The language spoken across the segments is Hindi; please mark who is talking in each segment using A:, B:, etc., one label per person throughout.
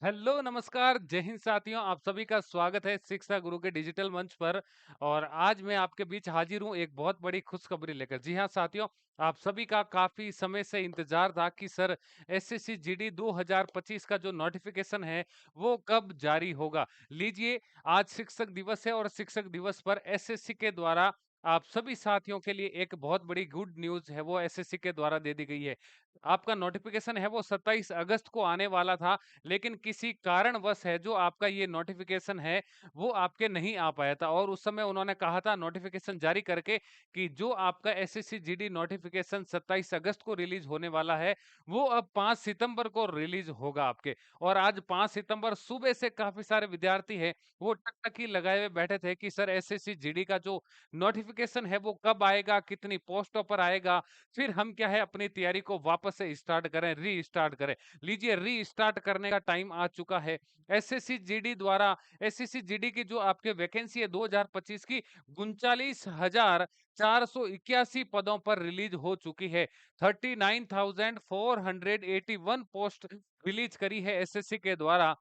A: हेलो, नमस्कार, जय हिंद साथियों। आप सभी का स्वागत है शिक्षा गुरु के डिजिटल मंच पर। और आज मैं आपके बीच हाजिर हूँ एक बहुत बड़ी खुशखबरी लेकर। जी हाँ साथियों, आप सभी का काफ़ी समय से इंतज़ार था कि सर एसएससी जीडी 2025 का जो नोटिफ़िकेशन है, वो कब जारी होगा। लीजिए, आज शिक्षक दिवस है और शिक्षक दिवस पर एसएससी के द्वारा आप सभी साथियों के लिए एक बहुत बड़ी गुड न्यूज़ है, वो एसएससी के द्वारा दे दी गई है। आपका नोटिफ़िकेशन है वो 27 अगस्त को आने वाला था, लेकिन किसी कारणवश है जो आपका ये नोटिफिकेशन है वो आपके नहीं आ पाया था। और उस समय उन्होंने कहा था नोटिफिकेशन जारी करके कि जो आपका एसएससी जीडी नोटिफिकेशन 27 अगस्त को रिलीज होने वाला है वो अब 5 सितंबर को रिलीज होगा आपके। और आज 5 सितंबर सुबह से काफी सारे विद्यार्थी हैं वो टकटकी लगाए हुए बैठे थे कि सर एसएससी जीडी का जो नोटिफिकेशन है वो कब आएगा, कितनी पोस्टों पर आएगा, फिर हम क्या है अपनी तैयारी को वापस से स्टार्ट करें, री करें। लीजिए, रीस्टार्ट करने का टाइम आ चुका है। एसएससी जीडी द्वारा एसएससी जीडी की जो आपके वैकेंसी है 2025 की 39,481 पदों पर रिलीज हो चुकी है। 39,481 पोस्ट रिलीज करी है एसएससी के द्वारा।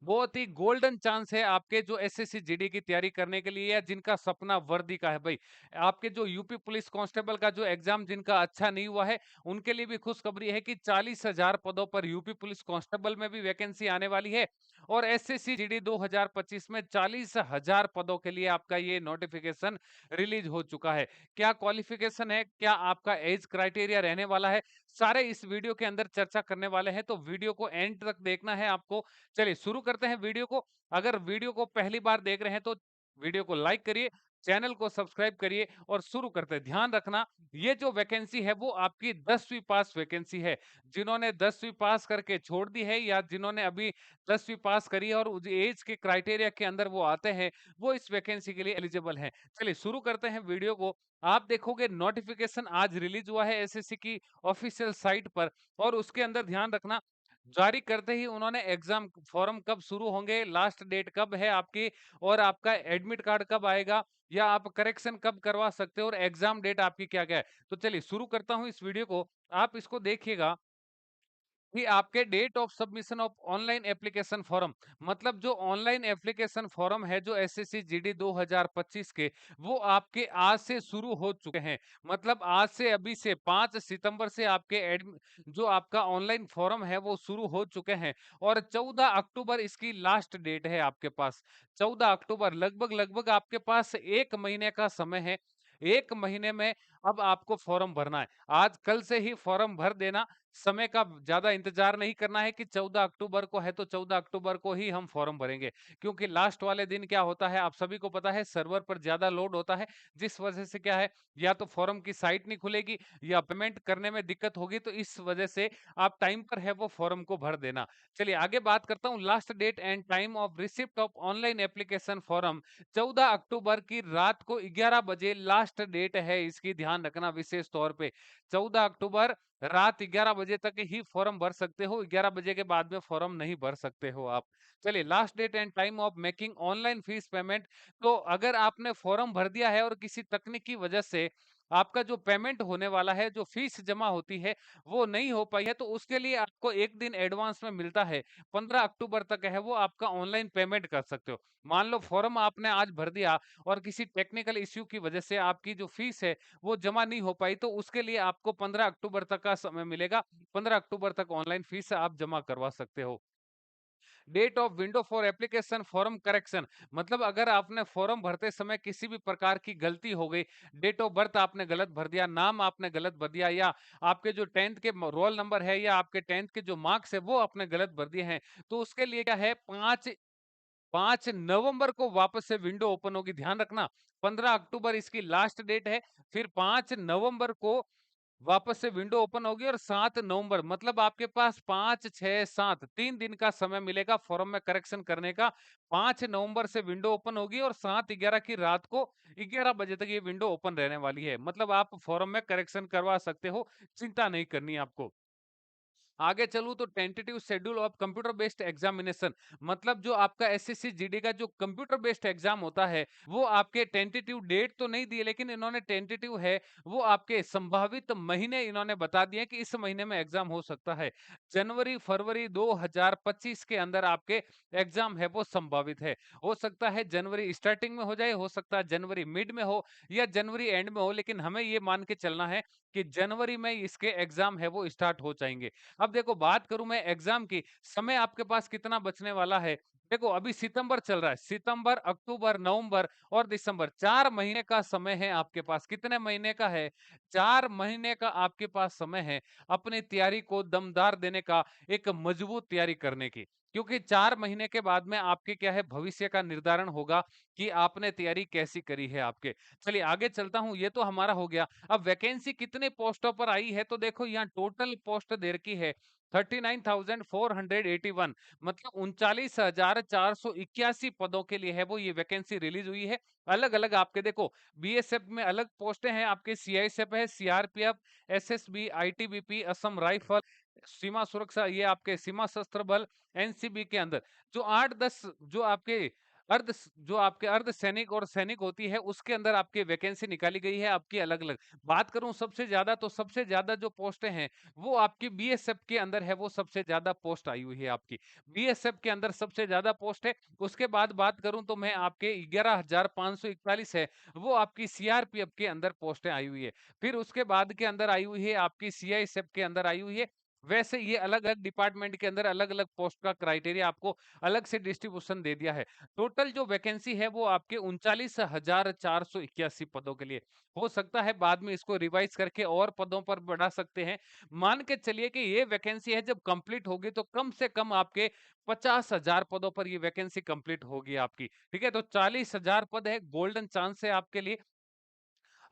A: बहुत ही गोल्डन चांस है आपके जो एसएससी जीडी की तैयारी करने के लिए या जिनका सपना वर्दी का है भाई। आपके जो यूपी पुलिस कांस्टेबल का जो एग्जाम जिनका अच्छा नहीं हुआ है उनके लिए भी खुशखबरी है कि 40,000 पदों पर यूपी पुलिस कांस्टेबल में भी वैकेंसी आने वाली है। और एसएससी जीडी 2025 में 40,000 पदों के लिए आपका ये नोटिफिकेशन रिलीज हो चुका है। क्या क्वालिफिकेशन है, क्या आपका एज क्राइटेरिया रहने वाला है, सारे इस वीडियो के अंदर चर्चा करने वाले हैं, तो वीडियो को एंड तक देखना है आपको। चलिए शुरू करते हैं वीडियो को। अगर वीडियो को पहली बार देख रहे हैं तो वीडियो को लाइक करिए, चैनल को सब्सक्राइब करिए और शुरू करते हैं। ध्यान रखना, ये जो वैकेंसी है वो आपकी 10वीं पास वैकेंसी है। जिन्होंने 10वीं पास करके छोड़ दी है या जिन्होंने अभी 10वीं पास करी है और उस एज के क्राइटेरिया के अंदर वो आते हैं, वो इस वैकेंसी के लिए एलिजिबल हैं। चलिए शुरू करते हैं वीडियो को। आप देखोगे नोटिफिकेशन आज रिलीज हुआ है एसएससी की ऑफिशियल साइट पर। और उसके अंदर ध्यान रखना, जारी करते ही उन्होंने एग्जाम फॉर्म कब शुरू होंगे, लास्ट डेट कब है आपकी, और आपका एडमिट कार्ड कब आएगा, या आप करेक्शन कब करवा सकते हो, और एग्जाम डेट आपकी क्या क्या है। तो चलिए शुरू करता हूं इस वीडियो को। आप इसको देखिएगा कि आपके date of submission of online application form, मतलब जो ऑनलाइन एप्लीकेशन फॉर्म है जो एसएससी जीडी 2025 के, वो आपके आज से शुरू हो चुके हैं। मतलब आज से, अभी से 5 सितंबर से आपके जो आपका ऑनलाइन फॉर्म है वो शुरू हो चुके हैं। और 14 अक्टूबर इसकी लास्ट डेट है आपके पास। 14 अक्टूबर, लगभग लगभग आपके पास 1 महीने का समय है। 1 महीने में अब आपको फॉर्म भरना है। आज कल से ही फॉर्म भर देना, समय का ज्यादा इंतजार नहीं करना है कि 14 अक्टूबर को है तो 14 अक्टूबर को ही हम फॉर्म भरेंगे। क्योंकि लास्ट वाले दिन क्या होता है आप सभी को पता है, सर्वर पर ज्यादा लोड होता है, जिस वजह से क्या है, या तो फॉर्म की साइट नहीं खुलेगी या पेमेंट करने में दिक्कत होगी। तो इस वजह से आप टाइम पर है वो फॉर्म को भर देना। चलिए आगे बात करता हूँ। Last date and time of receipt of online application form 14 अक्टूबर की रात को 11 बजे लास्ट डेट है इसकी। ध्यान रखना विशेष तौर पे 14 अक्टूबर रात 11 बजे तक ही फॉर्म भर सकते हो। 11 बजे के बाद में फॉर्म नहीं भर सकते हो आप। चलिए, last date and time of making online fees payment. तो अगर आपने फॉर्म भर दिया है और किसी तकनीकी वजह से आपका जो पेमेंट होने वाला है, जो फीस जमा होती है, वो नहीं हो पाई है, तो उसके लिए आपको एक दिन एडवांस में मिलता है। 15 अक्टूबर तक है वो आपका ऑनलाइन पेमेंट कर सकते हो। मान लो फॉर्म आपने आज भर दिया और किसी टेक्निकल इश्यू की वजह से आपकी जो फीस है वो जमा नहीं हो पाई, तो उसके लिए आपको 15 अक्टूबर तक का समय मिलेगा। 15 अक्टूबर तक ऑनलाइन फीस आप जमा करवा सकते हो। Date of window for application form correction, मतलब अगर आपने फॉर्म भरते समय किसी भी प्रकार की गलती हो गई, डेट ऑफ बर्थ आपने गलत भर दिया, नाम आपने गलत भर दिया, या आपके जो 10th के रोल नंबर है या आपके 10th के जो मार्क्स है वो आपने गलत भर दिए हैं, तो उसके लिए क्या है, 5 नवंबर को वापस से विंडो ओपन होगी। ध्यान रखना, 15 अक्टूबर इसकी लास्ट डेट है, फिर 5 नवंबर को वापस से विंडो ओपन होगी, और 7 नवंबर, मतलब आपके पास 5, 6, 7 3 दिन का समय मिलेगा फॉर्म में करेक्शन करने का। 5 नवंबर से विंडो ओपन होगी और 7/11 की रात को 11 बजे तक ये विंडो ओपन रहने वाली है। मतलब आप फॉर्म में करेक्शन करवा सकते हो, चिंता नहीं करनी आपको। आगे चलूँ तो tentative schedule of computer based examination, मतलब जो आपका एसएससी जीडी का जो कंप्यूटर बेस्ड एग्जाम होता है, वो आपके टेंटेटिव डेट तो नहीं दिए, लेकिन इन्होंने टेंटेटिव है वो आपके संभावित महीने इन्होंने बता दिए कि इस महीने में एग्जाम हो सकता है। जनवरी फरवरी 2025 के अंदर आपके एग्जाम है वो संभावित है। हो सकता है जनवरी स्टार्टिंग में हो जाए, हो सकता है जनवरी मिड में हो या जनवरी एंड में हो, लेकिन हमें ये मान के चलना है कि जनवरी में इसके एग्जाम है वो स्टार्ट हो जाएंगे। अब देखो बात करूं मैं एग्जाम की, समय आपके पास कितना बचने वाला है। देखो अभी सितंबर चल रहा है, सितंबर, अक्टूबर, नवंबर और दिसंबर, 4 महीने का समय है आपके पास। कितने महीने का है? 4 महीने का आपके पास समय है अपनी तैयारी को दमदार देने का, एक मजबूत तैयारी करने की। क्योंकि 4 महीने के बाद में आपके क्या है, भविष्य का निर्धारण होगा कि आपने तैयारी कैसी करी है आपके। चलिए आगे चलता हूं, ये तो हमारा हो गया। अब वैकेंसी कितने पोस्टों पर आई है, तो देखो यहाँ टोटल पोस्ट दे रखी है 39,481, मतलब 39,481 पदों के लिए है वो ये वैकेंसी रिलीज हुई है। अलग अलग आपके देखो बीएसएफ में अलग पोस्टें हैं, आपके सीआईएसएफ है, CRPF, SSB, ITBP, Assam rifle, सीमा सुरक्षा, ये आपके सीमा सशस्त्र बल, एनसीबी के अंदर जो 8-10 जो आपके जो आपके अर्ध सैनिक और सैनिक होती है, उसके अंदर आपकी वैकेंसी निकाली गई है आपकी अलग अलग। बात करूं सबसे ज्यादा, तो सबसे ज्यादा जो पोस्टें हैं वो आपकी बीएसएफ के अंदर है, वो सबसे ज्यादा पोस्ट आई हुई है आपकी। बीएसएफ के अंदर सबसे ज्यादा पोस्ट है। उसके बाद बात करूं तो मैं आपके 11,541 है, वो आपकी सीआरपीएफ के अंदर पोस्टें आई हुई है। फिर उसके बाद के अंदर आई हुई है आपकी सीआईएसएफ के अंदर आई हुई है। वैसे ये अलग अलग डिपार्टमेंट के अंदर अलग अलग पोस्ट का क्राइटेरिया आपको अलग से डिस्ट्रीब्यूशन दे दिया है। टोटल जो वैकेंसी है वो आपके 39,481 पदों के लिए। हो सकता है बाद में इसको रिवाइज करके और पदों पर बढ़ा सकते हैं। मान के चलिए कि ये वैकेंसी है जब कंप्लीट होगी तो कम से कम आपके 50,000 पदों पर ये वैकेंसी कंप्लीट होगी आपकी। ठीक है, तो 40,000 पद है, गोल्डन चांस है आपके लिए।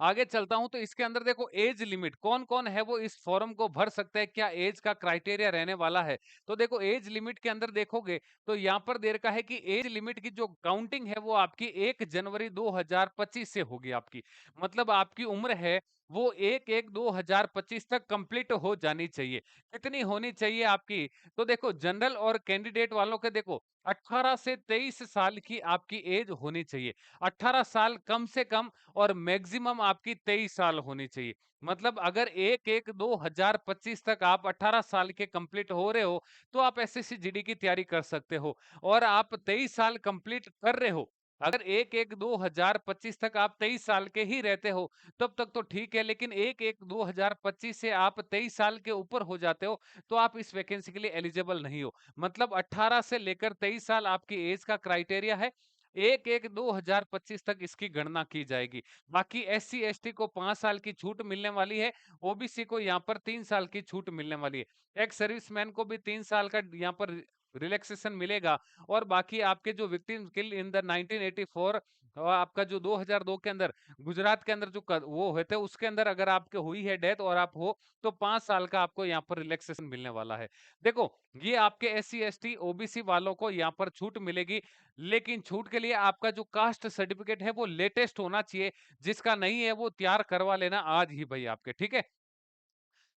A: आगे चलता हूं तो इसके अंदर देखो एज लिमिट कौन कौन है वो इस फॉर्म को भर सकता है, क्या एज का क्राइटेरिया रहने वाला है। तो देखो एज लिमिट के अंदर देखोगे तो यहाँ पर दे रखा है कि एज लिमिट की जो काउंटिंग है वो आपकी 1 जनवरी 2025 से होगी आपकी। मतलब आपकी उम्र है वो 1/1/2025 तक कंप्लीट हो जानी चाहिए। कितनी होनी चाहिए आपकी? तो देखो जनरल और कैंडिडेट वालों के देखो 18 से 23 साल की आपकी एज होनी चाहिए। 18 साल कम से कम और मैक्सिमम आपकी 23 साल होनी चाहिए। मतलब अगर 1/1/2025 तक आप 18 साल के कंप्लीट हो रहे हो तो आप एसएससी जीडी की तैयारी कर सकते हो। और आप 23 साल कंप्लीट कर रहे हो, अगर 1/1/2025 तक आप 23 साल के ही रहते हो तब तक तो ठीक है, लेकिन 1/1/2025 से आप 23 साल के ऊपर हो जाते हो तो आप इस वैकेंसी के लिए एलिजिबल नहीं हो। मतलब 18 से लेकर 23 साल आपकी एज का क्राइटेरिया है। 1/1/2025 तक इसकी गणना की जाएगी। बाकी एससी एसटी को 5 साल की छूट मिलने वाली है, ओबीसी को यहाँ पर 3 साल की छूट मिलने वाली है। एक्स सर्विसमैन को भी 3 साल का यहाँ पर रिलैक्सेशन मिलेगा। और बाकी आपके जो विक्टिम किल इन द 1984 और आपका जो 2002 के अंदर गुजरात के अंदर जो वो हुए थे उसके अंदर अगर आपके हुई है डेथ और आप हो तो 5 साल का आपको यहाँ पर रिलैक्सेशन मिलने वाला है। देखो ये आपके S C S T OBC वालों को यहाँ पर छूट मिलेगी, लेकिन छूट के लिए आपका जो कास्ट सर्टिफिकेट है वो लेटेस्ट होना चाहिए। जिसका नहीं है वो तैयार करवा लेना आज ही भाई आपके, ठीक है।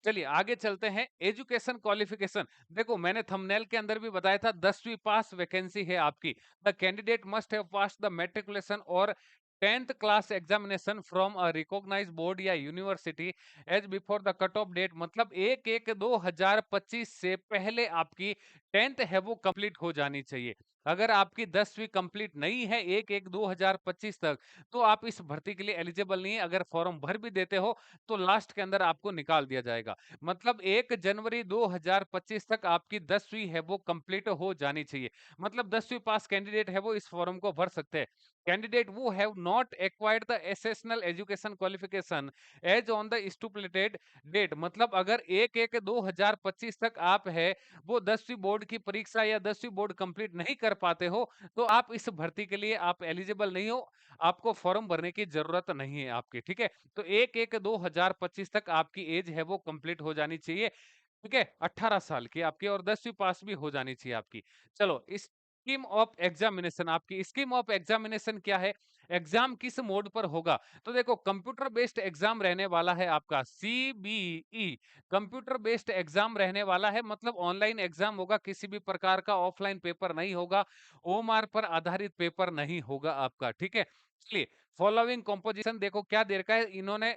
A: चलिए आगे चलते हैं, एजुकेशन क्वालिफिकेशन। देखो मैंने थंबनेल के अंदर भी बताया था 10वीं पास वैकेंसी है आपकी। The candidate must have pass the matriculation और 10th class examination from a recognized board या university as before the cut off date. मतलब 1/1/2025 से पहले आपकी 10th है वो कंप्लीट हो जानी चाहिए। अगर आपकी 10वीं कंप्लीट नहीं है 1/1/2025 तक तो आप इस भर्ती के लिए एलिजिबल नहीं है। अगर फॉर्म भर भी देते हो तो लास्ट के अंदर आपको निकाल दिया जाएगा। मतलब 1 जनवरी 2025 तक आपकी 10वीं है वो कंप्लीट हो जानी चाहिए। मतलब 10वीं पास कैंडिडेट है वो इस फॉर्म को भर सकते हैं। Candidate who have not acquired the essential education qualification as on the stipulated date. मतलब अगर 1/1/2025 तक आप है वो 10वीं बोर्ड की परीक्षा या 10वीं बोर्ड कंप्लीट नहीं कर पाते हो तो आप इस भर्ती के लिए आप एलिजिबल नहीं हो। आपको फॉर्म भरने की जरूरत नहीं है आपकी, ठीक है। तो 1/1/2025 तक आपकी एज है वो कंप्लीट हो जानी चाहिए, ठीक है, 18 साल की आपकी, और 10वीं पास भी हो जानी चाहिए आपकी। चलो इस स्कीम ऑफ एग्जामिनेशन, आपकी स्कीम ऑफ एग्जामिनेशन क्या है, एग्जाम किस मोड पर होगा। तो देखो कंप्यूटर बेस्ड एग्जाम रहने वाला है आपका सीबीई, कंप्यूटर बेस्ड एग्जाम रहने वाला है, मतलब ऑनलाइन एग्जाम होगा, किसी भी प्रकार का ऑफलाइन पेपर नहीं होगा, ओएमआर पर आधारित पेपर नहीं होगा आपका, ठीक है। चलिए, फॉलोइंग कंपोजिशन देखो क्या दे रखा है इन्होंने,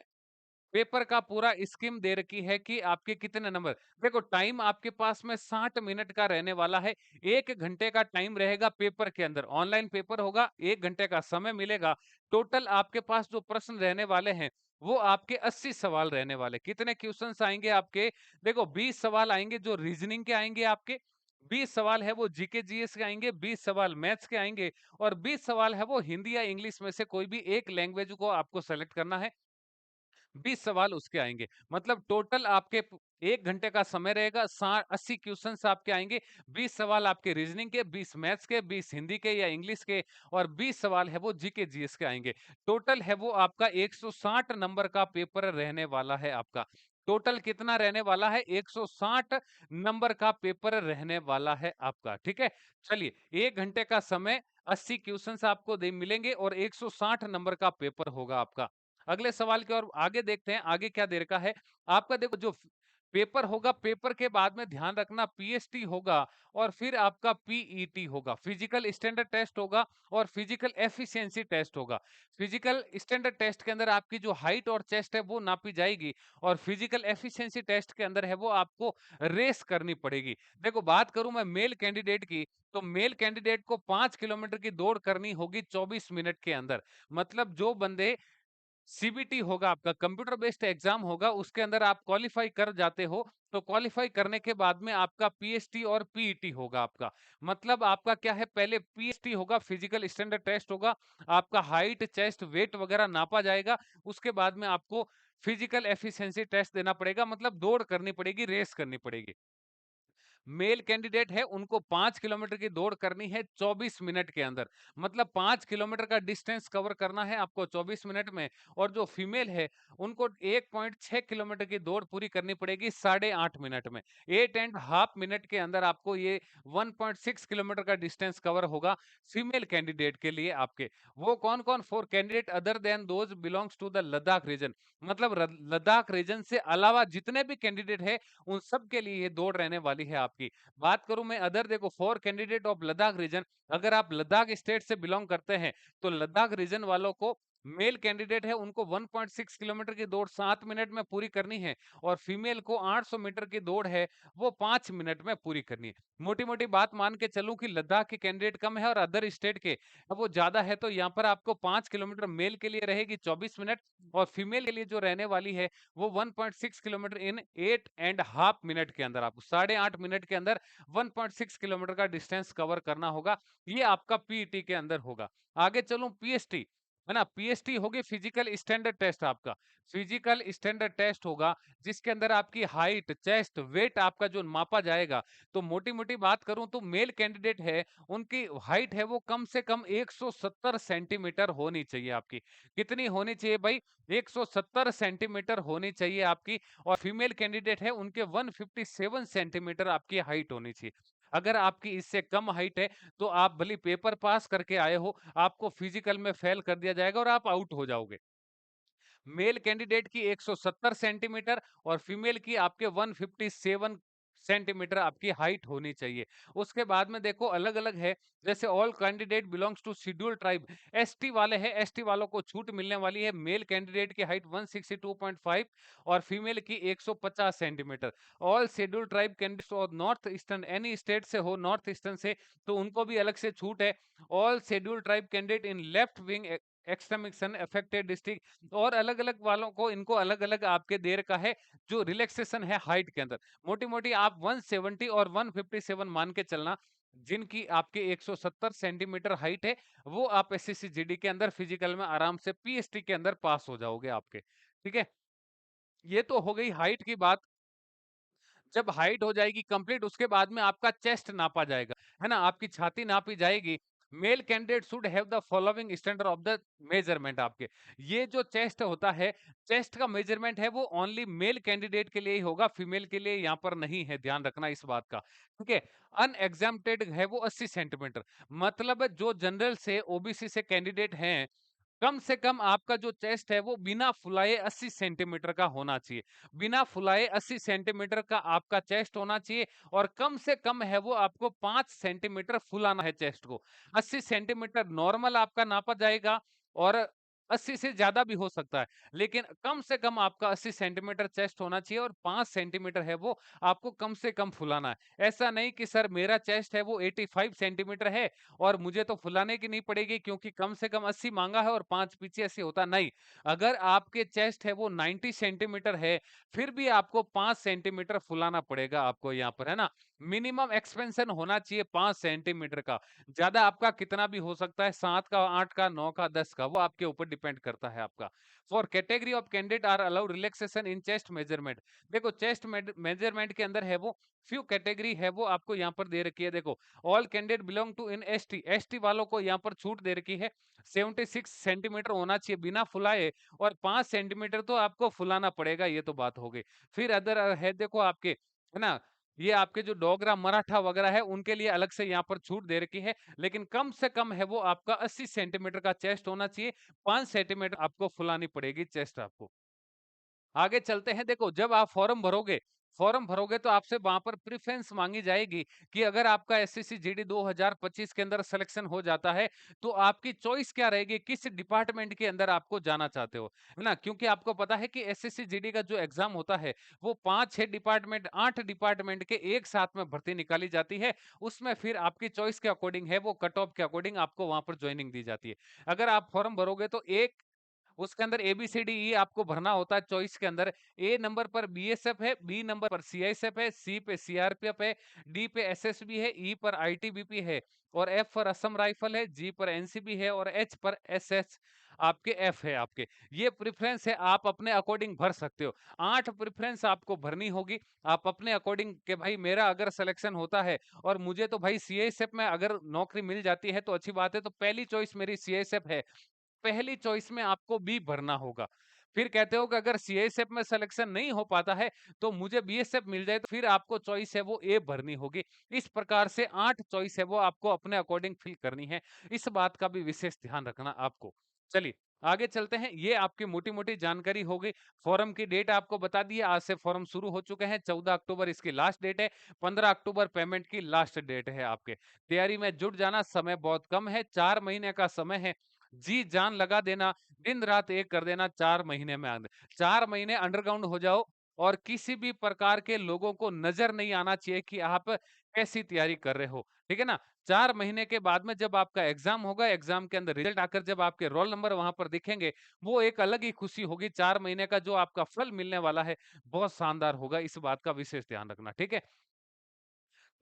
A: पेपर का पूरा स्कीम दे रखी है कि आपके कितने नंबर। देखो टाइम आपके पास में 60 मिनट का रहने वाला है, 1 घंटे का टाइम रहेगा पेपर के अंदर, ऑनलाइन पेपर होगा, 1 घंटे का समय मिलेगा। टोटल आपके पास जो प्रश्न रहने वाले हैं वो आपके 80 सवाल रहने वाले। कितने क्वेश्चंस आएंगे आपके, देखो 20 सवाल आएंगे जो रीजनिंग के आएंगे आपके, 20 सवाल है वो जीके जीएस के आएंगे, 20 सवाल मैथ्स के आएंगे, और 20 सवाल है वो हिंदी या इंग्लिश में से कोई भी एक लैंग्वेज को आपको सेलेक्ट करना है, 20 सवाल उसके आएंगे। मतलब टोटल आपके 1 घंटे का समय रहेगा, 80 क्वेश्चंस आपके आएंगे, 20 सवाल आपके रीजनिंग के, 20 मैथ्स के, 20 हिंदी के या इंग्लिश के, और 20 सवाल है वो जीके जीएस के आएंगे। टोटल है वो आपका 160 नंबर का पेपर रहने वाला है आपका। टोटल कितना रहने वाला है, 160 नंबर का पेपर रहने वाला है आपका, ठीक है। चलिए, 1 घंटे का समय, 80 क्वेश्चंस आपको मिलेंगे और 160 नंबर का पेपर होगा आपका। अगले सवाल की ओर आगे देखते हैं, आगे क्या दे रखा है आपका। देखो जो पेपर होगा, पेपर के बाद में ध्यान रखना पीएसटी होगा, और फिर आपका पीईटी होगा, फिजिकल स्टैंडर्ड टेस्ट होगा, और फिजिकल एफिशिएंसी टेस्ट होगा। फिजिकल स्टैंडर्ड टेस्ट के अंदर आपकी जो हाइट और चेस्ट है वो नापी जाएगी, और फिजिकल एफिशिएंसी टेस्ट के अंदर है वो आपको रेस करनी पड़ेगी। देखो बात करूं मैं मेल कैंडिडेट की, तो मेल कैंडिडेट को 5 किलोमीटर की दौड़ करनी होगी 24 मिनट के अंदर। मतलब जो बंदे, सीबीटी होगा आपका, कंप्यूटर बेस्ड एग्जाम होगा, उसके अंदर आप क्वालिफाई कर जाते हो, तो क्वालिफाई करने के बाद में आपका पीएसटी और पीईटी होगा आपका। मतलब आपका क्या है, पहले पीएसटी होगा, फिजिकल स्टैंडर्ड टेस्ट होगा, आपका हाइट चेस्ट वेट वगैरह नापा जाएगा, उसके बाद में आपको फिजिकल एफिशिएंसी टेस्ट देना पड़ेगा, मतलब दौड़ करनी पड़ेगी, रेस करनी पड़ेगी। मेल कैंडिडेट है उनको 5 किलोमीटर की दौड़ करनी है 24 मिनट के अंदर, मतलब 5 किलोमीटर का डिस्टेंस कवर करना है आपको 24 मिनट में। और जो फीमेल है उनको 1.6 किलोमीटर की दौड़ पूरी करनी पड़ेगी 8.5 मिनट में। 8.5 मिनट के अंदर आपको ये 1.6 किलोमीटर का डिस्टेंस कवर होगा फीमेल कैंडिडेट के लिए आपके। वो कौन कौन, for candidate other than those belongs to the Ladakh region, मतलब लद्दाख रीजन से अलावा जितने भी कैंडिडेट है उन सब के लिए ये दौड़ रहने वाली है आपकी। बात करूं मैं अदर, देखो for candidate of Ladakh region, अगर आप लद्दाख स्टेट से बिलोंग करते हैं तो लद्दाख रीजन वालों को, मेल कैंडिडेट है उनको 1.6 किलोमीटर की दौड़ 7 मिनट में पूरी करनी है, और फीमेल को 800 मीटर की दौड़ है वो 5 मिनट में पूरी करनी है। मोटी मोटी बात मान के चलूं कि लद्दाख के कैंडिडेट कम है और अदर स्टेट के अब वो ज्यादा है, तो यहाँ पर आपको 5 किलोमीटर मेल के लिए रहेगी 24 मिनट, और फीमेल के लिए जो रहने वाली है वो 1.6 किलोमीटर इन 8.5 मिनट के अंदर, आपको 8.5 मिनट के अंदर 1.6 किलोमीटर का डिस्टेंस कवर करना होगा। ये आपका पीईटी के अंदर होगा। आगे चलूं पीएसटी, है ना, पीएसटी होगी फिजिकल स्टैंडर्ड टेस्ट आपका। फिजिकल स्टैंडर्ड टेस्ट होगा जिसके अंदर आपकी हाइट चेस्ट वेट आपका जो मापा जाएगा। तो मोटी मोटी बात करूं तो मेल कैंडिडेट है उनकी हाइट है वो कम से कम 170 सेंटीमीटर होनी चाहिए आपकी। कितनी होनी चाहिए भाई, 170 सेंटीमीटर होनी चाहिए आपकी। और फीमेल कैंडिडेट है उनके 157 सेंटीमीटर आपकी हाइट होनी चाहिए। अगर आपकी इससे कम हाइट है तो आप भले पेपर पास करके आए हो, आपको फिजिकल में फेल कर दिया जाएगा और आप आउट हो जाओगे। मेल कैंडिडेट की 170 सेंटीमीटर और फीमेल की आपके 157 सेंटीमीटर आपकी हाइट होनी चाहिए। उसके बाद में देखो अलग अलग है, जैसे all candidate belongs to schedule tribe, ST वाले हैं, एसटी वालों को छूट मिलने वाली है। मेल कैंडिडेट की हाइट 162.5 और फीमेल की 150 centimetre. All schedule tribe candidates और नॉर्थ ईस्टर्न, एनी स्टेट से हो नॉर्थ ईस्टर्न से, तो उनको भी अलग से छूट है। All schedule tribe candidate in left wing extremism affected district, और अलग अलग वालों को इनको अलग अलग आपके देर का है जो रिलैक्सेशन है हाइट के अंदर। मोटी मोटी आप 170 और 157 मान के चलना, जिनकी आपके 170 सेंटीमीटर हाइट है वो आप एसएससी जीडी के अंदर फिजिकल में आराम से पीएसटी के अंदर पास हो जाओगे आपके, ठीक है। ये तो हो गई हाइट की बात। जब हाइट हो जाएगी कंप्लीट उसके बाद में आपका चेस्ट नापा जाएगा, है ना, आपकी छाती नापी जाएगी। Male candidate should have the following standard of the measurement आपके। ये जो चेस्ट होता है, चेस्ट का मेजरमेंट है वो ओनली मेल कैंडिडेट के लिए ही होगा, फीमेल के लिए यहाँ पर नहीं है, ध्यान रखना इस बात का। ठीक है, अनएग्जाम्प्टेड है वो 80 सेंटीमीटर, मतलब जो जनरल से ओबीसी से कैंडिडेट हैं, कम से कम आपका जो चेस्ट है वो बिना फुलाए 80 सेंटीमीटर का होना चाहिए। बिना फुलाए 80 सेंटीमीटर का आपका चेस्ट होना चाहिए, और कम से कम है वो आपको 5 सेंटीमीटर फुलाना है चेस्ट को। 80 सेंटीमीटर नॉर्मल आपका नापा जाएगा, और 80 से ज्यादा भी हो सकता है, लेकिन कम से कम आपका 80 सेंटीमीटर चेस्ट होना चाहिए, और 5 सेंटीमीटर है वो आपको कम से कम फुलाना है। ऐसा नहीं कि सर मेरा चेस्ट है वो 85 सेंटीमीटर है और मुझे तो फुलाने की नहीं पड़ेगी क्योंकि कम से कम 80 मांगा है और 5 पीछे ऐसे होता नहीं। अगर आपके चेस्ट है वो 90 सेंटीमीटर है, फिर भी आपको 5 सेंटीमीटर फुलाना पड़ेगा आपको यहाँ पर, है ना। मिनिमम एक्सपेंशन होना चाहिए 5 सेंटीमीटर का। ज्यादा आपका कितना भी हो सकता है, 7 का, 8 का, 9 का, 10 का, वो आपके ऊपर डिपेंड करता है आपका। For category of candidate are allowed relaxation in chest measurement. देखो चेस्ट मेजरमेंट के अंदर है वो फ्यू कैटेगरी है वो आपको यहाँ पर दे रखी है। देखो, all candidate belong to in ST, ST वालों को यहाँ पर छूट दे रखी है। 76 सेंटीमीटर होना चाहिए बिना फुलाए, और 5 सेंटीमीटर तो आपको फुलाना पड़ेगा, ये तो बात हो गई। फिर अदर है देखो आपके, है ना, ये आपके जो डोगरा मराठा वगैरह है उनके लिए अलग से यहाँ पर छूट दे रखी है, लेकिन कम से कम है वो आपका 80 सेंटीमीटर का चेस्ट होना चाहिए, 5 सेंटीमीटर आपको फुलानी पड़ेगी चेस्ट आपको। आगे चलते हैं। देखो, जब आप फॉर्म भरोगे तो आपसे वहां पर प्रेफरेंस मांगी जाएगी कि अगर आपका एसएससी जीडी 2025 के अंदर सिलेक्शन हो जाता है, तो आपकी चॉइस क्या रहेगी, किस डिपार्टमेंट के अंदर आपको जाना चाहते हो, है ना। क्योंकि आपको पता है कि एसएससी जीडी का जो एग्जाम होता है वो 5-6 डिपार्टमेंट, 8 डिपार्टमेंट के एक साथ में भर्ती निकाली जाती है। उसमें फिर आपकी चॉइस के अकॉर्डिंग है वो कट ऑफ के अकॉर्डिंग आपको वहां पर ज्वाइनिंग दी जाती है। अगर आप फॉर्म भरोगे तो एक उसके अंदर A B C D E आपको भरना होता है चॉइस के अंदर। ए नंबर पर बीएसएफ है, बी नंबर पर सीआईएसएफ है, सी पे सीआरपीएफ है, डी पे एसएसबी है, ई पर आईटीबीपी है, और एफ पर असम राइफल है, जी पर एनसीबी है, और एच पर एसएच आपके एफ है आपके। ये प्रेफरेंस है, आप अपने अकॉर्डिंग भर सकते हो। 8 प्रेफरेंस आपको भरनी होगी, आप अपने अकॉर्डिंग के भाई मेरा अगर सिलेक्शन होता है और मुझे तो भाई सीआईएसएफ में अगर नौकरी मिल जाती है तो अच्छी बात है, तो पहली चॉइस मेरी सीआईएसएफ है, पहली चॉइस में आपको बी भरना होगा। फिर कहते हो कि अगर सीआईएसएफ में सिलेक्शन नहीं हो पाता है तो मुझे बीएसएफ मिल जाए, तो फिर आपको चॉइस है वो ए भरनी होगी। इस प्रकार से 8 चॉइस है वो आपको अपने अकॉर्डिंग फिल करनी है। इस बात का भी विशेष ध्यान रखना आपको। चलिए आगे चलते हैं। ये आपकी मोटी मोटी जानकारी हो गई। फॉर्म की डेट आपको बता दी है, आज से फॉर्म शुरू हो चुके हैं। 14 अक्टूबर इसकी लास्ट डेट है, 15 अक्टूबर पेमेंट की लास्ट डेट है आपके। तैयारी में जुट जाना, समय बहुत कम है, 4 महीने का समय है। जी जान लगा देना, दिन रात एक कर देना, 4 महीने में 4 महीने अंडरग्राउंड हो जाओ, और किसी भी प्रकार के लोगों को नजर नहीं आना चाहिए कि आप कैसी तैयारी कर रहे हो, ठीक है ना। 4 महीने के बाद में जब आपका एग्जाम होगा, एग्जाम के अंदर रिजल्ट आकर जब आपके रोल नंबर वहां पर दिखेंगे, वो एक अलग ही खुशी होगी। 4 महीने का जो आपका फल मिलने वाला है बहुत शानदार होगा, इस बात का विशेष ध्यान रखना, ठीक है।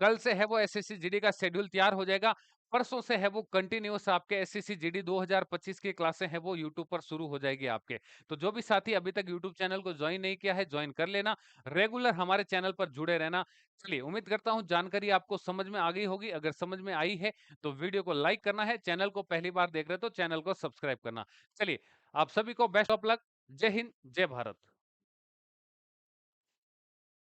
A: कल से है वो एसएससी जीडी का शेड्यूल तैयार हो जाएगा। परसों से है वो कंटिन्यूअस आपके एसएससी जीडी 2025 की क्लासें हैं वो यूट्यूब पर शुरू हो जाएगी आपके। तो जो भी साथी अभी तक यूट्यूब चैनल को ज्वाइन नहीं किया है, ज्वाइन कर लेना, रेगुलर हमारे चैनल पर जुड़े रहना। चलिए, उम्मीद करता हूँ जानकारी आपको समझ में आ गई होगी। अगर समझ में आई है तो वीडियो को लाइक करना है, चैनल को पहली बार देख रहे हो तो चैनल को सब्सक्राइब करना। चलिए, आप सभी को बेस्ट ऑफ लक। जय हिंद, जय भारत।